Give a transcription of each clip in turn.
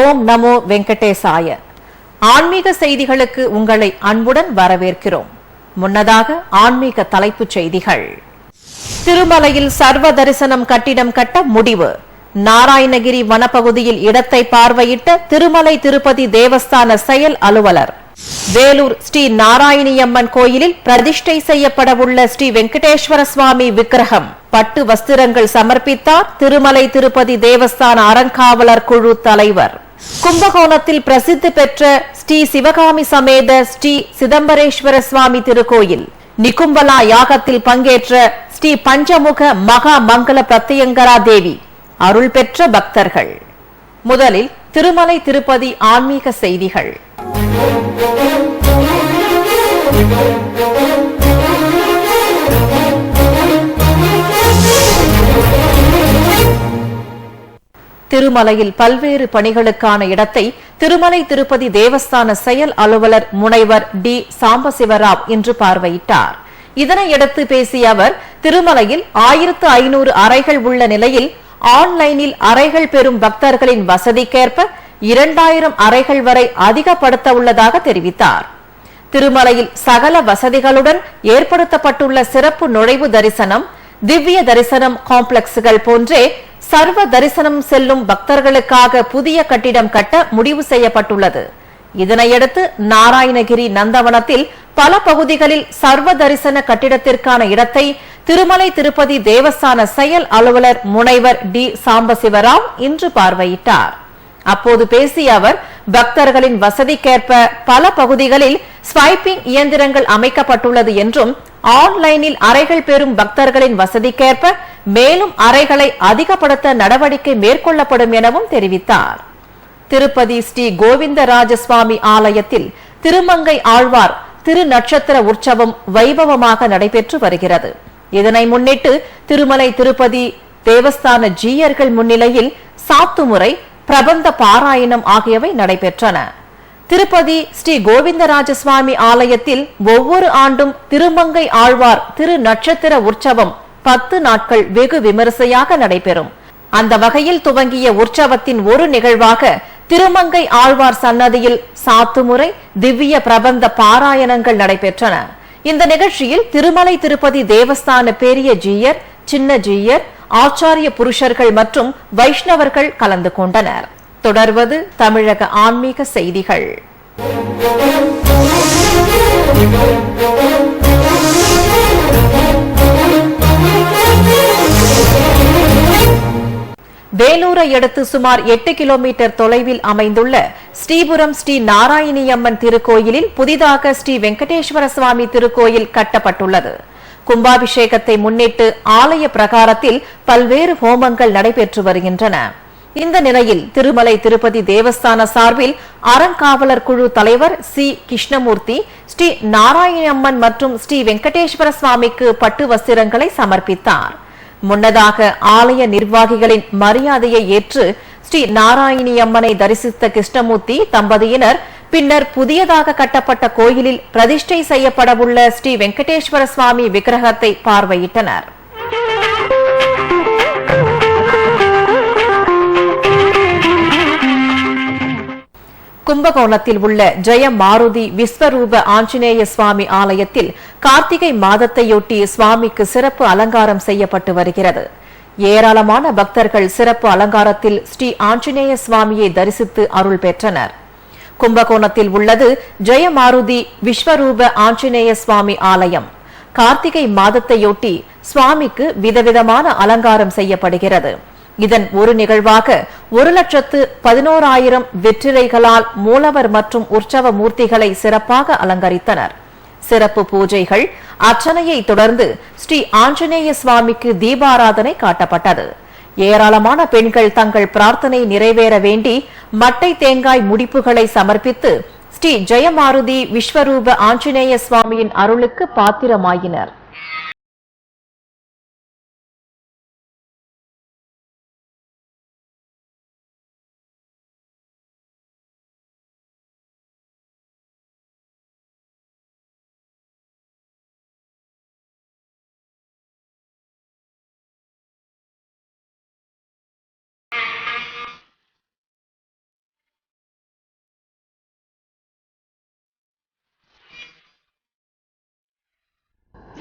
ஓம் நமோ வெங்கடேசாய. ஆன்மீக செய்திகளுக்கு உங்களை அன்புடன் வரவேற்கிறோம். முன்னதாக ஆன்மீக தலைப்புச் செய்திகள். திருமலையில் சர்வ தரிசனம் கட்டிடம் கட்ட முடிவு. நாராயணகிரி வனப்பகுதியில் இடத்தை பார்வையிட்ட திருமலை திருப்பதி தேவஸ்தான செயல் அலுவலர். வேலூர் ஸ்ரீ நாராயணியம்மன் கோயிலில் பிரதிஷ்டை செய்யப்படவுள்ள ஸ்ரீ வெங்கடேஸ்வர சுவாமி விக்கிரகம் பட்டு வஸ்திரங்கள் சமர்ப்பித்தார் திருமலை திருப்பதி தேவஸ்தான அறங்காவலர் குழு தலைவர். கும்பகோணத்தில் பிரசித்தி பெற்ற ஸ்ரீ சிவகாமி சமேத ஸ்ரீ சிதம்பரேஸ்வர சுவாமி திருக்கோயில் நிகும்பலா யாகத்தில் பங்கேற்ற ஸ்ரீ பஞ்சமுக மகா மங்கள பிரத்யங்கரா தேவி அருள் பெற்ற பக்தர்கள். முதலில் திருமலை திருப்பதி ஆன்மீக செய்திகள். திருமலையில் பல்வேறு பணிகளுக்கான இடத்தை திருமலை திருப்பதி தேவஸ்தான செயல் அலுவலர் முனைவர் டி சாம்பசிவராவ் இன்று பார்வையிட்டார். இதனையடுத்து பேசிய அவர், திருமலையில் 1500 அறைகள் உள்ள நிலையில் ஆன்லைனில் அறைகள் பெறும் பக்தர்களின் வசதிக்கேற்ப 2000 அறைகள் வரை அதிகப்படுத்த உள்ளதாக தெரிவித்தார். திருமலையில் சகல வசதிகளுடன் ஏற்படுத்தப்பட்டுள்ள சிறப்பு நுழைவு தரிசனம், திவ்ய தரிசனம் காம்ப்ளெக்ஸ்கள் போன்றே சர்வ தரிசனம் செல்லும் பக்தர்களுக்காக புதிய கட்டிடம் கட்ட முடிவு செய்யப்பட்டுள்ளது. இதனையடுத்து நாராயணகிரி நந்தவனத்தில் பல பகுதிகளில் சர்வ தரிசன கட்டிடத்திற்கான இடத்தை திருமலை திருப்பதி தேவஸ்தான செயல் அலுவலர் முனைவர் டி சாம்பசிவராவ் இன்று பார்வையிட்டார். அப்போது பேசிய அவர், பக்தர்களின் வசதிக்கேற்ப பல பகுதிகளில் ஸ்வைப்பிங் இயந்திரங்கள் அமைக்கப்பட்டுள்ளது என்றும், ஆன்லைனில் அறைகள் பெறும் பக்தர்களின் வசதிக்கேற்ப மேலும் அறைகளை அதிகப்படுத்த நடவடிக்கை மேற்கொள்ளப்படும் எனவும் தெரிவித்தார். திருப்பதி ஸ்ரீ கோவிந்தராஜசுவாமி ஆலயத்தில் திருமங்கை ஆழ்வார் திரு நட்சத்திர உற்சவம் வைபவமாக நடைபெற்று வருகிறது. இதனை முன்னிட்டு திருமலை திருப்பதி தேவஸ்தான ஜீயர்கள் முன்னிலையில் சாத்துமுறை, பிரபந்த பாராயணம் ஆகியவை நடைபெற்றன. திருப்பதி ஸ்ரீ கோவிந்தராஜசுவாமி ஆலயத்தில் ஒவ்வொரு ஆண்டும் திருமங்கை ஆழ்வார் திரு நட்சத்திர உற்சவம் 10 நாட்கள் வெகு விமரிசையாக நடைபெறும். அந்த வகையில் துவங்கிய உற்சவத்தின் ஒரு நிகழ்வாக திருமங்கை ஆழ்வார் சன்னதியில் சாத்துமுறை, திவ்ய பிரபந்த பாராயணங்கள் நடைபெற்றன. இந்த நிகழ்ச்சியில் திருமலை திருப்பதி தேவஸ்தான பெரிய ஜீயர், சின்ன ஜீயர், ஆச்சாரிய புருஷர்கள் மற்றும் வைஷ்ணவர்கள் கலந்து கொண்டனர். தொடர்வது தமிழக ஆன்மீக செய்திகள். வேலூரை அடுத்து சுமார் 8 கிலோமீட்டர் தொலைவில் அமைந்துள்ள ஸ்ரீபுரம் ஸ்ரீ நாராயணியம்மன் திருக்கோயிலில் புதிதாக ஸ்ரீ வெங்கடேஸ்வர சுவாமி திருக்கோயில் கட்டப்பட்டுள்ளது. கும்பாபிஷேகத்தை முன்னிட்டு ஆலய பிரகாரத்தில் பல்வேறு ஹோமங்கள் நடைபெற்று வருகின்றன. இந்த நிலையில் திருமலை திருப்பதி தேவஸ்தான சார்பில் அறங்காவலர் குழு தலைவர் சி கிருஷ்ணமூர்த்தி ஸ்ரீ நாராயணியம்மன் மற்றும் ஸ்ரீ வெங்கடேஸ்வர சுவாமிக்கு பட்டு வஸ்திரங்களை சமர்ப்பித்தார். முன்னதாக ஆலய நிர்வாகிகளின் மரியாதையை ஏற்று ஸ்ரீ நாராயணியம்மனை தரிசித்த கிருஷ்ணமூர்த்தி தம்பதியினர் பின்னர் புதியதாக கட்டப்பட்ட கோயிலில் பிரதிஷ்டை செய்யப்படவுள்ள ஸ்ரீ வெங்கடேஸ்வர சுவாமி விக்கிரகத்தை பார்வையிட்டனர். கும்பகோணத்தில் உள்ள ஜெய மாருதி விஸ்வரூப ஆஞ்சநேய சுவாமி ஆலயத்தில் கார்த்திகை மாதத்தையொட்டி சுவாமிக்கு சிறப்பு அலங்காரம் செய்யப்பட்டு வருகிறது. ஏராளமான பக்தர்கள் சிறப்பு அலங்காரத்தில் ஸ்ரீ ஆஞ்சநேய சுவாமியை தரிசித்து அருள் பெற்றனர். கும்பகோணத்தில் உள்ளது ஜெய மாருதி விஸ்வரூப ஆஞ்சநேய சுவாமி ஆலயம். கார்த்திகை மாதத்தையொட்டி சுவாமிக்கு விதவிதமான அலங்காரம் செய்யப்படுகிறது. இதன் ஒரு நிகழ்வாக 1,11,000 வெற்றிலைகளால் மூலவர் மற்றும் உற்சவ மூர்த்திகளை சிறப்பாக அலங்கரித்தனர். சிறப்பு பூஜைகள், அர்ச்சனையை தொடர்ந்து ஸ்ரீ ஆஞ்சநேய சுவாமிக்கு தீபாராதனை காட்டப்பட்டது. ஏராளமான பெண்கள் தங்கள் பிரார்த்தனை நிறைவேற வேண்டி மட்டை தேங்காய் முடிப்புகளை சமர்ப்பித்து ஸ்ரீ ஜெயமாருதி விஸ்வரூப ஆஞ்சநேய சுவாமியின் அருளுக்கு பாத்திரமாயினர்.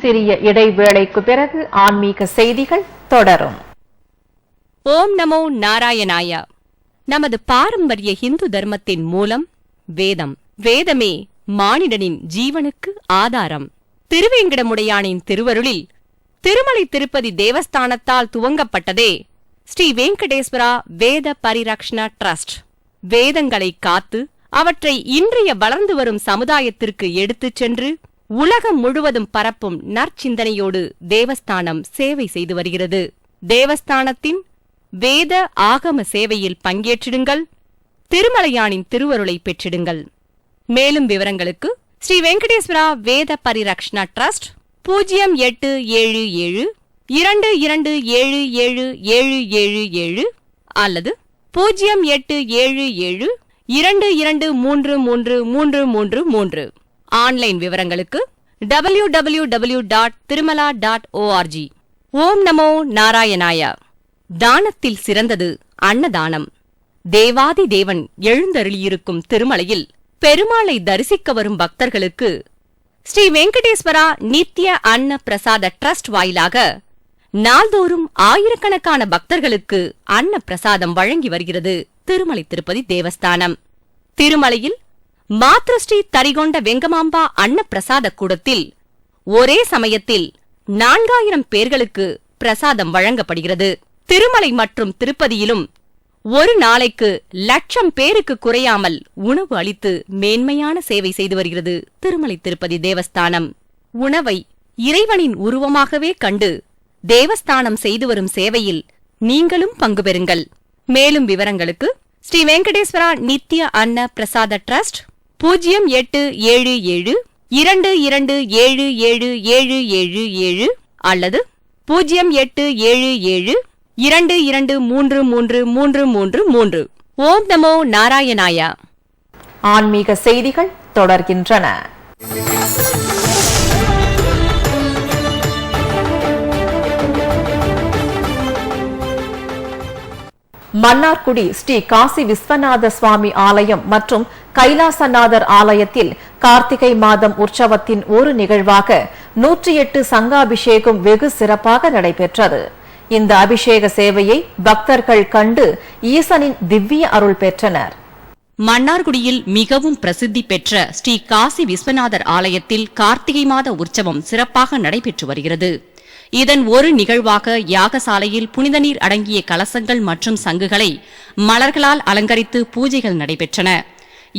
சிறிய இடைவேளைக்கு பிறகு ஆன்மீக செய்திகள் தொடரும். ஓம் நமோ நாராயணாய. நமது பாரம்பரிய இந்து தர்மத்தின் மூலம் வேதம். வேதமே மானிடனின் ஜீவனுக்கு ஆதாரம். திருவேங்கடமுடையானின் திருவருளில் திருமலை திருப்பதி தேவஸ்தானத்தால் துவங்கப்பட்டதே ஸ்ரீ வெங்கடேஸ்வரா வேத பரிரக்ஷண டிரஸ்ட். வேதங்களை காத்து அவற்றை இன்றைய வளர்ந்து வரும் சமுதாயத்திற்கு எடுத்துச் சென்று உலகம் முழுவதும் பரப்பும் நற்சிந்தனையோடு தேவஸ்தானம் சேவை செய்து வருகிறது. தேவஸ்தானத்தின் வேத ஆகம சேவையில் பங்கேற்றிடுங்கள். திருமலையானின் திருவருளை பெற்றிடுங்கள். மேலும் விவரங்களுக்கு ஸ்ரீ வெங்கடேஸ்வரா வேத பரிரக்ஷண டிரஸ்ட் 0877 22777777 அல்லது 0877 22333333. ஆன்லைன் விவரங்களுக்கு www.tirumala.org. ஓம் நமோ நாராயணாய. தானத்தில் சிறந்தது அன்னதானம். தேவாதி தேவன் எழுந்தருளியிருக்கும் திருமலையில் பெருமாளை தரிசிக்க வரும் பக்தர்களுக்கு ஸ்ரீ வெங்கடேஸ்வரா நித்ய அன்ன பிரசாத டிரஸ்ட் வாயிலாக நாள்தோறும் ஆயிரக்கணக்கான பக்தர்களுக்கு அன்ன பிரசாதம் வழங்கி வருகிறது திருமலை திருப்பதி தேவஸ்தானம். திருமலையில் மாத்ருஸ்ரீ தரிகொண்ட வெங்கமாம்பா அன்ன பிரசாத கூடத்தில் ஒரே சமயத்தில் 4000 பேர்களுக்கு பிரசாதம் வழங்கப்படுகிறது. திருமலை மற்றும் திருப்பதியிலும் ஒரு நாளைக்கு 1,00,000 பேருக்கு குறையாமல் உணவு அளித்து மேன்மையான சேவை செய்து வருகிறது திருமலை திருப்பதி தேவஸ்தானம். உணவை இறைவனின் உருவமாகவே கண்டு தேவஸ்தானம் செய்து வரும் சேவையில் நீங்களும் பங்கு பெறுங்கள். மேலும் விவரங்களுக்கு ஸ்ரீ வெங்கடேஸ்வரா நித்ய அன்ன பிரசாத டிரஸ்ட் 0877 22777777 அல்லது 0877 22333333. ஓம் நமோ நாராயணாய. ஆன்மீக செய்திகள் தொடர்கின்றன. மன்னார்குடி ஸ்ரீ காசி விஸ்வநாத சுவாமி ஆலயம் மற்றும் கைலாசநாதர் ஆலயத்தில் கார்த்திகை மாதம் உற்சவத்தின் ஒரு நிகழ்வாக 108 சங்காபிஷேகம் வெகு சிறப்பாக நடைபெற்றது. இந்த அபிஷேக சேவையை பக்தர்கள் கண்டு ஈசனின் திவ்ய அருள் பெற்றனர். மன்னார்குடியில் மிகவும் பிரசித்தி பெற்ற ஸ்ரீ காசி விஸ்வநாதர் ஆலயத்தில் கார்த்திகை மாத உற்சவம் சிறப்பாக நடைபெற்று வருகிறது. இதன் ஒரு நிகழ்வாக யாகசாலையில் புனித நீர் அடங்கிய கலசங்கள் மற்றும் சங்குகளை மலர்களால் அலங்கரித்து பூஜைகள் நடைபெற்றன.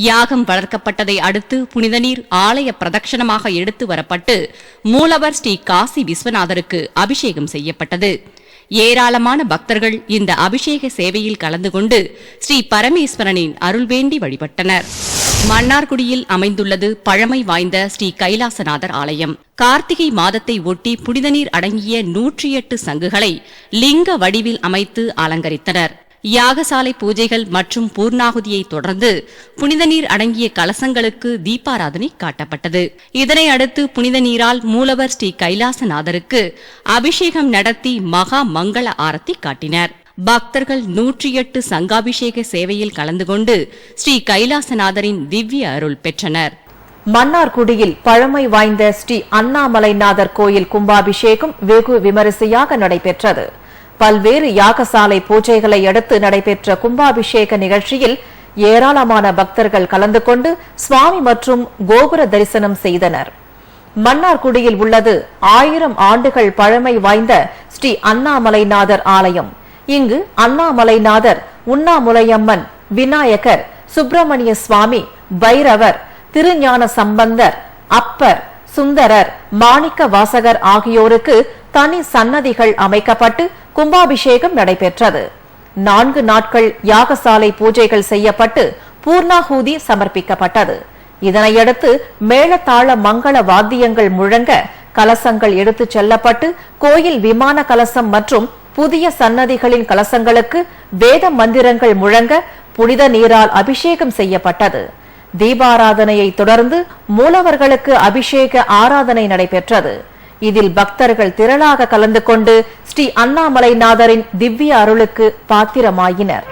யாகம் வளர்க்கப்பட்டதை அடுத்து புனித நீர் ஆலய பிரதட்சணமாக எடுத்து வரப்பட்டு மூலவர் ஸ்ரீ காசி விஸ்வநாதருக்கு அபிஷேகம் செய்யப்பட்டது. ஏராளமான பக்தர்கள் இந்த அபிஷேக சேவையில் கலந்து கொண்டு ஸ்ரீ பரமேஸ்வரனின் அருள் வேண்டி வழிபட்டனர். மன்னார்குடியில் அமைந்துள்ளது பழமை வாய்ந்த ஸ்ரீ கைலாசநாதர் ஆலயம். கார்த்திகை மாதத்தை ஒட்டி புனித நீர் அடங்கிய 108 சங்குகளை லிங்க வடிவில் அமைத்து அலங்கரித்தனர். யாகசாலை பூஜைகள் மற்றும் பூர்ணாகுதியை தொடர்ந்து புனித நீர் அடங்கிய கலசங்களுக்கு தீபாராதனை காட்டப்பட்டது. இதனை அடுத்து புனித நீரால் மூலவர் ஸ்ரீ கைலாசநாதருக்கு அபிஷேகம் நடத்தி மகா மங்கள ஆரத்தி காட்டினர். பக்தர்கள் 108 சங்காபிஷேக சேவையில் கலந்து கொண்டு ஸ்ரீ கைலாசநாதரின் திவ்ய அருள் பெற்றனர். மன்னார்குடியில் பழமை வாய்ந்த ஸ்ரீ அண்ணாமலைநாதர் கோயில் கும்பாபிஷேகம் வெகு விமரிசையாக நடைபெற்றது. பல்வேறு யாகசாலை பூஜைகளை அடுத்து நடைபெற்ற கும்பாபிஷேக நிகழ்ச்சியில் ஏராளமான பக்தர்கள் கலந்து கொண்டு சுவாமி மற்றும் கோபுர தரிசனம் செய்தனர். மன்னார்குடியில் உள்ளது 1000 ஆண்டுகள் பழமை வாய்ந்த ஸ்ரீ அண்ணாமலைநாதர் ஆலயம். இங்கு அண்ணாமலைநாதர், உண்ணாமுலையம்மன், விநாயகர், சுப்பிரமணிய சுவாமி, பைரவர், திருஞான சம்பந்தர், அப்பர், சுந்தரர், மாணிக்க வாசகர் ஆகியோருக்கு தனி சன்னதிகள் அமைக்கப்பட்டு கும்பாபிஷேகம் நடைபெற்றது. 4 நாட்கள் யாகசாலை பூஜைகள் செய்யப்பட்டு பூர்ணாகூதி சமர்ப்பிக்கப்பட்டது. இதனையடுத்து மேளதாள மங்கள வாத்தியங்கள் முழங்க கலசங்கள் எடுத்துச் செல்லப்பட்டு கோயில் விமான கலசம் மற்றும் புதிய சன்னதிகளின் கலசங்களுக்கு வேத மந்திரங்கள் முழங்க புனித நீரால் அபிஷேகம் செய்யப்பட்டது. தீபாராதனையை தொடர்ந்து மூலவர்களுக்கு அபிஷேக ஆராதனை நடைபெற்றது. இதில் பக்தர்கள் திரளாக கலந்து கொண்டு ஸ்ரீ அண்ணாமலைநாதரின் திவ்ய அருளுக்கு பாத்திரமாயினர்.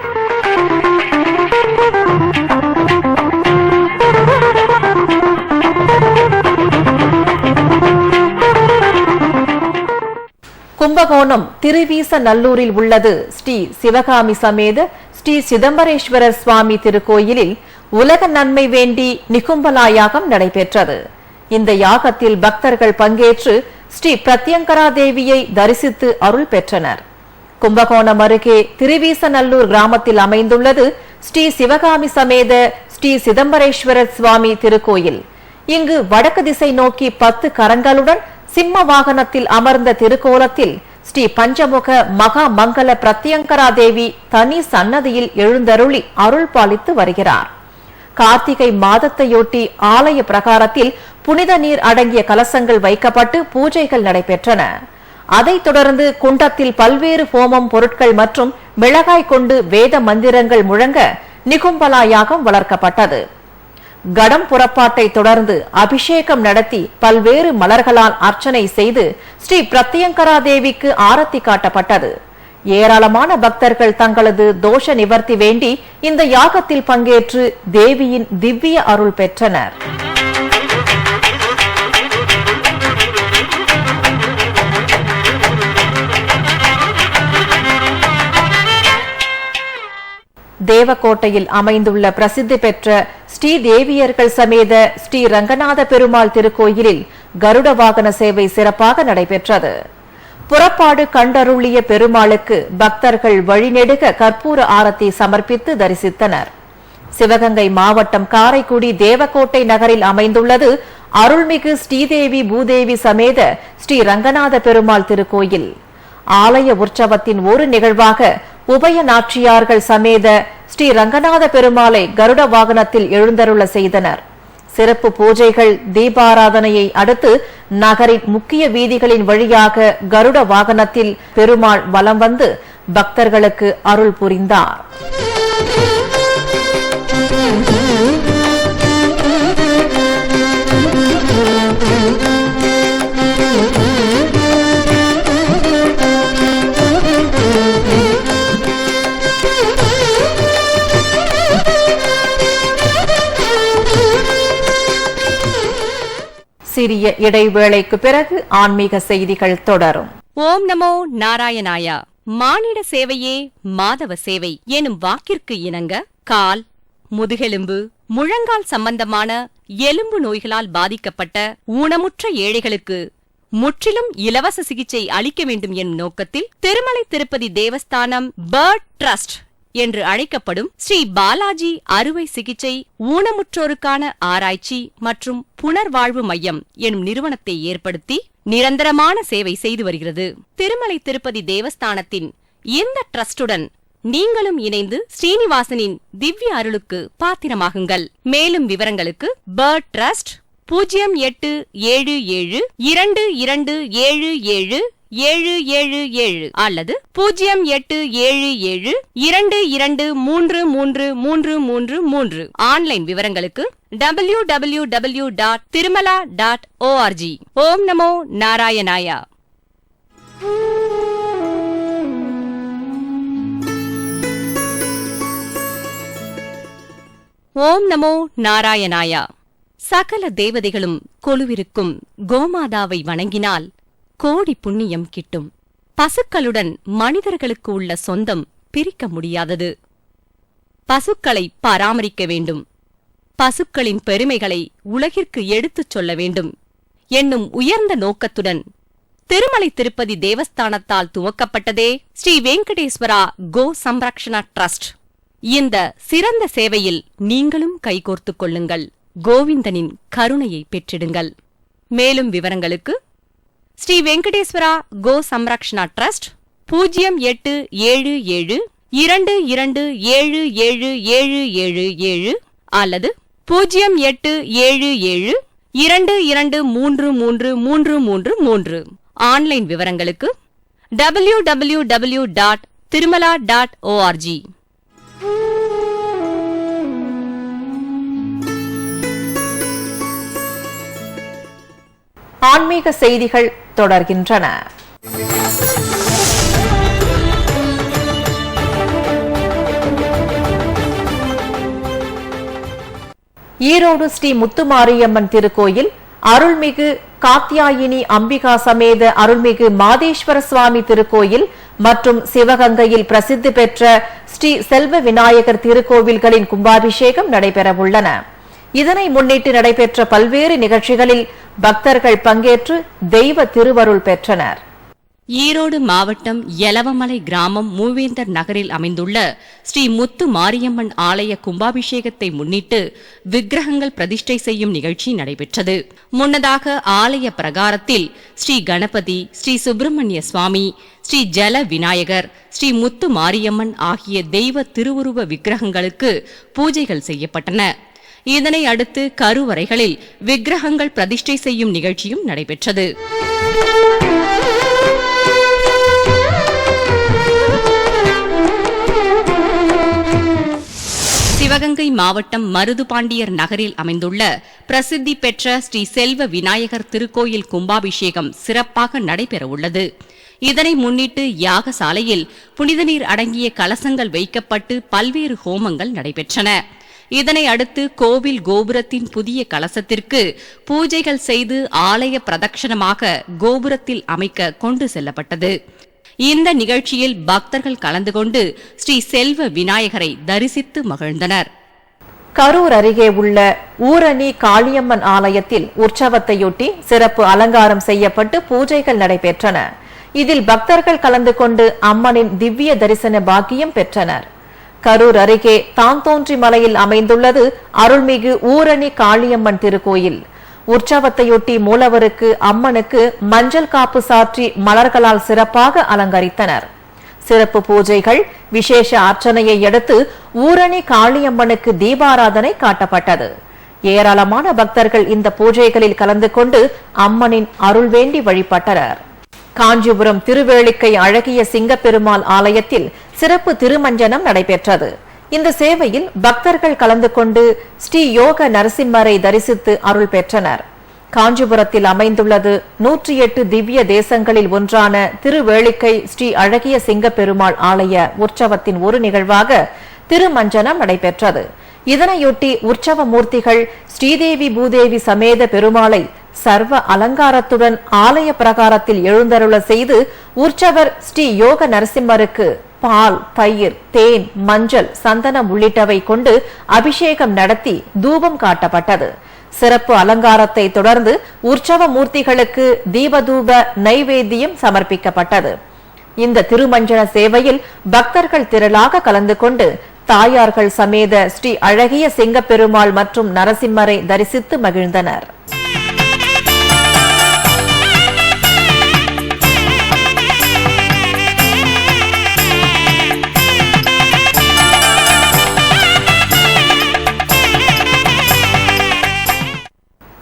கும்பகோணம் திருவீசநல்லூரில் உள்ளது ஸ்ரீ சிவகாமி சமேத ஸ்ரீ சிதம்பரேஸ்வரர் சுவாமி திருக்கோயிலில் உலக நன்மை வேண்டி நிகும்பலா யாகம் நடைபெற்றது. இந்த யாகத்தில் பக்தர்கள் பங்கேற்று ஸ்ரீ பிரத்யங்கரா தேவியை தரிசித்து அருள் பெற்றனர். கும்பகோணம் அருகே திருவீசநல்லூர் கிராமத்தில் அமைந்துள்ளது ஸ்ரீ சிவகாமி சமேத ஸ்ரீ சிதம்பரேஸ்வரர் சுவாமி திருக்கோயில். இங்கு வடக்கு திசை நோக்கி 10 கரங்களுடன் சிம்ம வாகனத்தில் அமர்ந்த திருக்கோலத்தில் ஸ்ரீ பஞ்சமுக மகா மங்கள பிரத்யங்கரா தேவி தனி சன்னதியில் எழுந்தருளி அருள் பாலித்து வருகிறார். கார்த்திகை மாதத்தையொட்டி ஆலய பிரகாரத்தில் புனித நீர் அடங்கிய கலசங்கள் வைக்கப்பட்டு பூஜைகள் நடைபெற்றன. அதைத் தொடர்ந்து குண்டத்தில் பல்வேறு ஹோமம் பொருட்கள் மற்றும் மிளகாய் கொண்டு வேத மந்திரங்கள் முழங்க நிகும்பலா யாகம் வளர்க்கப்பட்டது. கடம் புறப்பாட்டை தொடர்ந்து அபிஷேகம் நடத்தி பல்வேறு மலர்களால் அர்ச்சனை செய்து ஸ்ரீ பிரத்யங்கரா தேவிக்கு ஆரத்தி காட்டப்பட்டது. ஏராளமான பக்தர்கள் தங்களது தோஷ நிவர்த்தி வேண்டி இந்த யாகத்தில் பங்கேற்று தேவியின் திவ்ய அருள் பெற்றனர். தேவக்கோட்டையில் அமைந்துள்ள பிரசித்தி பெற்ற ஸ்ரீ தேவியர்கள் சமேத ஸ்ரீ ரங்கநாத பெருமாள் திருக்கோயிலில் கருட வாகன சேவை சிறப்பாக நடைபெற்றது. புறப்பாடு கண்டருளிய பெருமாளுக்கு பக்தர்கள் வழிநெடுக கற்பூர ஆரத்தி சமர்ப்பித்து தரிசித்தனர். சிவகங்கை மாவட்டம் காரைக்குடி தேவக்கோட்டை நகரில் அமைந்துள்ளது அருள்மிகு ஸ்ரீதேவி பூதேவி சமேத ஸ்ரீ ரங்கநாத பெருமாள் திருக்கோயில். ஆலய உற்சவத்தின் ஒரு நிகழ்வாக உபய நாச்சியார்கள் சமேத ஸ்ரீ ரங்கநாத பெருமாளை கருட வாகனத்தில் எழுந்தருள செய்தனர். சிறப்பு பூஜைகள் தீபாராதனையை அடுத்து நகரின் முக்கிய வீதிகளின் வழியாக கருட வாகனத்தில் பெருமாள் வலம் வந்து பக்தர்களுக்கு அருள் புரிந்தார். சிறிய இடைவேளைக்கு பிறகு ஆன்மீக செய்திகள் தொடரும். ஓம் நமோ நாராயணாயா. மானிட சேவையே மாதவ சேவை எனும் வாக்கிற்கு இணங்க கால், முதுகெலும்பு, முழங்கால் சம்பந்தமான எலும்பு நோய்களால் பாதிக்கப்பட்ட ஊனமுற்ற ஏழைகளுக்கு முற்றிலும் இலவச சிகிச்சை அளிக்க வேண்டும் எனும் நோக்கத்தில் திருமலை திருப்பதி தேவஸ்தானம் பர்ட் ட்ரஸ்ட் என்று அழைக்கப்படும் ஸ்ரீ பாலாஜி அறுவை சிகிச்சை ஊனமுற்றோருக்கான ஆராய்ச்சி மற்றும் புனர்வாழ்வு மையம் எனும் நிறுவனத்தை ஏற்படுத்தி நிரந்தரமான சேவை செய்து வருகிறது. திருமலை திருப்பதி தேவஸ்தானத்தின் இந்த ட்ரஸ்டுடன் நீங்களும் இணைந்து ஸ்ரீனிவாசனின் திவ்ய அருளுக்கு பாத்திரமாகுங்கள். மேலும் விவரங்களுக்கு பர்ட் ட்ரஸ்ட் 0877227777 அல்லது 087722333333. ஆன்லைன் விவரங்களுக்கு www.tirumala.org. ஓம் நமோ நாராயணாயா. ஓம் நமோ நாராயணாயா. சகல தேவதைகளும் கொலுவிருக்கும் கோமாதாவை வணங்கினால் கோடி புண்ணியம் கிட்டும். பசுக்களுடன் மனிதர்களுக்கு உள்ள சொந்தம் பிரிக்க முடியாதது. பசுக்களை பராமரிக்க வேண்டும், பசுக்களின் பெருமைகளை உலகிற்கு எடுத்துச் சொல்ல வேண்டும் என்னும் உயர்ந்த நோக்கத்துடன் திருமலை திருப்பதி தேவஸ்தானத்தால் துவக்கப்பட்டதே ஸ்ரீ வெங்கடேஸ்வரா கோ சம்ரக்ஷணா ட்ரஸ்ட். இந்த சிறந்த சேவையில் நீங்களும் கைகோர்த்துக் கொள்ளுங்கள். கோவிந்தனின் கருணையை பெற்றிடுங்கள். மேலும் விவரங்களுக்கு ஸ்ரீ வெங்கடேஸ்வரா கோ சம்ரக்ஷணா ட்ரஸ்ட் 0877227777 அல்லது 087722333333. ஆன்லைன் விவரங்களுக்கு www.tirumala.org. ஆன்மீக செய்திகள் தொடர்கின்றன. ஈரோடு ஸ்ரீ முத்துமாரியம்மன் திருக்கோயில் அருள்மிகு காத்யாயினி அம்பிகா சமேத அருள்மிகு மாதேஸ்வர சுவாமி திருக்கோயில் மற்றும் சிவகங்கையில் பிரசித்தி பெற்ற ஸ்ரீ செல்வ விநாயகர் திருக்கோவில்களின் கும்பாபிஷேகம் நடைபெறவுள்ளன. இதனை முன்னிட்டு நடைபெற்ற பல்வேறு நிகழ்ச்சிகளில் பக்தர்கள் பங்கேற்று தெய்வ திருவருள் பெற்றனர். ஈரோடு மாவட்டம் எலவமலை கிராமம் மூவேந்தர் நகரில் அமைந்துள்ள ஸ்ரீ முத்து மாரியம்மன் ஆலய கும்பாபிஷேகத்தை முன்னிட்டு விக்கிரகங்கள் பிரதிஷ்டை செய்யும் நிகழ்ச்சி நடைபெற்றது. முன்னதாக ஆலய பிரகாரத்தில் ஸ்ரீ கணபதி, ஸ்ரீ சுப்பிரமணிய சுவாமி, ஸ்ரீ ஜல விநாயகர், ஸ்ரீ முத்து மாரியம்மன் ஆகிய தெய்வ திருவுருவ விக்கிரகங்களுக்கு பூஜைகள் செய்யப்பட்டன. இதனை அடுத்து கருவறைகளில் விக்கிரகங்கள் பிரதிஷ்டை செய்யும் நிகழ்ச்சியும் நடைபெற்றது. சிவகங்கை மாவட்டம் மருதுபாண்டியர் நகரில் அமைந்துள்ள பிரசித்தி பெற்ற ஸ்ரீ செல்வ விநாயகர் திருக்கோயில் கும்பாபிஷேகம் சிறப்பாக நடைபெறவுள்ளது. இதனை முன்னிட்டு யாகசாலையில் புனித நீர் அடங்கிய கலசங்கள் வைக்கப்பட்டு பல்வேறு ஹோமங்கள் நடைபெற்றன. இதனை அடுத்து கோவில் கோபுரத்தின் புதிய கலசத்திற்கு பூஜைகள் செய்து ஆலய பிரதட்சணமாக கோபுரத்தில் அமைக்க கொண்டு செல்லப்பட்டது. இந்த நிகழ்ச்சியில் பக்தர்கள் கலந்து கொண்டு ஸ்ரீ செல்வ விநாயகரை தரிசித்து மகிழ்ந்தனர். கரூர் அருகே உள்ள ஊரணி காளியம்மன் ஆலயத்தில் உற்சவத்தையொட்டி சிறப்பு அலங்காரம் செய்யப்பட்டு பூஜைகள் நடைபெற்றன. இதில் பக்தர்கள் கலந்து கொண்டு அம்மனின் திவ்ய தரிசன பாக்கியம் பெற்றனர். கரூர் அருகே தாந்தோன்றி மலையில் அமைந்துள்ளது அருள்மிகு ஊரணி காளியம்மன் திருக்கோயில். உற்சவத்தையொட்டி மூலவருக்கு அம்மனுக்கு மஞ்சள் காப்பு சாற்றி மலர்களால் சிறப்பாக அலங்கரித்தனர். சிறப்பு பூஜைகள், விசேஷ அர்ச்சனையை அடுத்து ஊரணி காளியம்மனுக்கு தீபாராதனை காட்டப்பட்டது. ஏராளமான பக்தர்கள் இந்த பூஜைகளில் கலந்து கொண்டு அம்மனின் அருள் வேண்டி வழிபட்டனர். காஞ்சிபுரம் திருவேளிக்கை அழகிய சிங்கப்பெருமாள் ஆலயத்தில் சிறப்பு திருமஞ்சனம் நடைபெற்றது. இந்த சேவையில் பக்தர்கள் கலந்து கொண்டு ஸ்ரீ யோக நரசிம்மரை தரிசித்து அருள் பெற்றனர். காஞ்சிபுரத்தில் அமைந்துள்ளது 108 திவ்ய தேசங்களில் ஒன்றான திருவேளிக்கை ஸ்ரீ அழகிய சிங்கப்பெருமாள் ஆலய உற்சவத்தின் ஒரு நிகழ்வாக திருமஞ்சனம் நடைபெற்றது. இதனையொட்டி உற்சவ மூர்த்திகள் ஸ்ரீதேவி பூதேவி சமேத பெருமாளை சர்வ அலங்காரத்துடன் ஆலய பிரகாரத்தில் எழுந்தருள செய்து உற்சவர் ஸ்ரீ யோக நரசிம்மருக்கு பால், தயிர், தேன், மஞ்சள், சந்தனம் உள்ளிட்டவை கொண்டு அபிஷேகம் நடத்தி தூபம் காட்டப்பட்டது. சிறப்பு அலங்காரத்தை தொடர்ந்து உற்சவ மூர்த்திகளுக்கு தீபதூப நைவேத்தியம் சமர்ப்பிக்கப்பட்டது. இந்த திருமஞ்சன சேவையில் பக்தர்கள் திரளாக கலந்து கொண்டு தாயார்கள் சமேத ஸ்ரீ அழகிய சிங்கப்பெருமாள் மற்றும் நரசிம்மரை தரிசித்து மகிழ்ந்தனர்.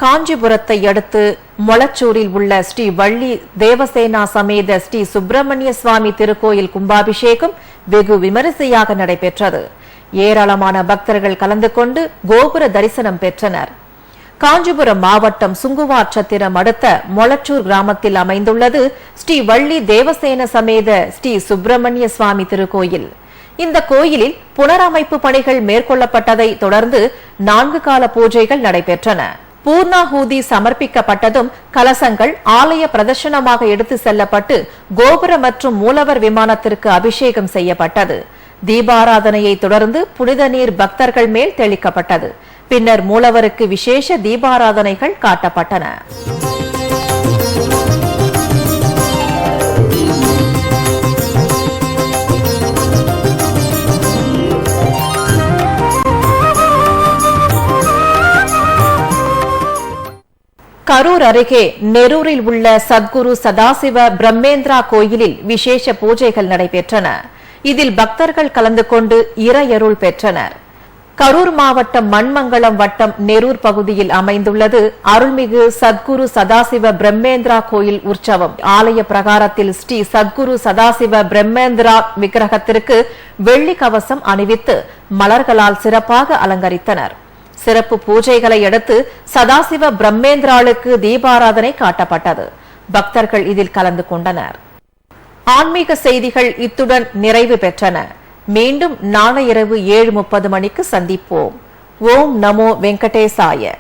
காஞ்சிபுரத்தை அடுத்து மொளச்சூரில் உள்ள ஸ்ரீ வள்ளி தேவசேனா சமேத ஸ்ரீ சுப்பிரமணிய சுவாமி திருக்கோயில் கும்பாபிஷேகம் வெகு விமரிசையாக நடைபெற்றது. ஏராளமான பக்தர்கள் கலந்து கொண்டு கோபுர தரிசனம் பெற்றனர். காஞ்சிபுரம் மாவட்டம் சுங்குவார்சத்திரம் அடுத்த மொளச்சூர் கிராமத்தில் அமைந்துள்ளது ஸ்ரீ வள்ளி தேவசேன சமேத ஸ்ரீ சுப்பிரமணிய சுவாமி திருக்கோயில். இந்த கோயிலில் புனரமைப்பு பணிகள் மேற்கொள்ளப்பட்டதை தொடர்ந்து 4 கால பூஜைகள் நடைபெற்றன. பூர்ணாஹூதி சமர்ப்பிக்கப்பட்டதும் கலசங்கள் ஆலய பிரதர்ஷனமாக எடுத்து செல்லப்பட்டு கோபுர மற்றும் மூலவர் விமானத்திற்கு அபிஷேகம் செய்யப்பட்டது. தீபாராதனையை தொடர்ந்து புனித நீர் பக்தர்கள் மேல் தெளிக்கப்பட்டது. பின்னர் மூலவருக்கு விசேஷ தீபாராதனைகள் காட்டப்பட்டன. கரூர் அருகே நெரூரில் உள்ள சத்குரு சதாசிவ பிரம்மேந்திரா கோயிலில் விசேஷ பூஜைகள் நடைபெற்றன. இதில் பக்தர்கள் கலந்து கொண்டு இறையருள் பெற்றனர். கரூர் மாவட்டம் மண்மங்கலம் வட்டம் நெரூர் பகுதியில் அமைந்துள்ளது அருள்மிகு சத்குரு சதாசிவ பிரம்மேந்திரா கோயில் உற்சவம். ஆலய பிரகாரத்தில் ஸ்ரீ சத்குரு சதாசிவ பிரம்மேந்திரா விக்கிரகத்திற்கு வெள்ளி கவசம் அணிவித்து மலர்களால் சிறப்பாக அலங்கரித்தனர். சிறப்பு பூஜைகளை அடுத்து சதாசிவ பிரம்மேந்திராளுக்கு தீபாராதனை காட்டப்பட்டது. பக்தர்கள் இதில் கலந்து கொண்டனர். ஆன்மீக செய்திகள் இத்துடன் நிறைவு பெற்றன. மீண்டும் நாளை இரவு 7:30 மணிக்கு சந்திப்போம். ஓம் நமோ வெங்கடேசாய.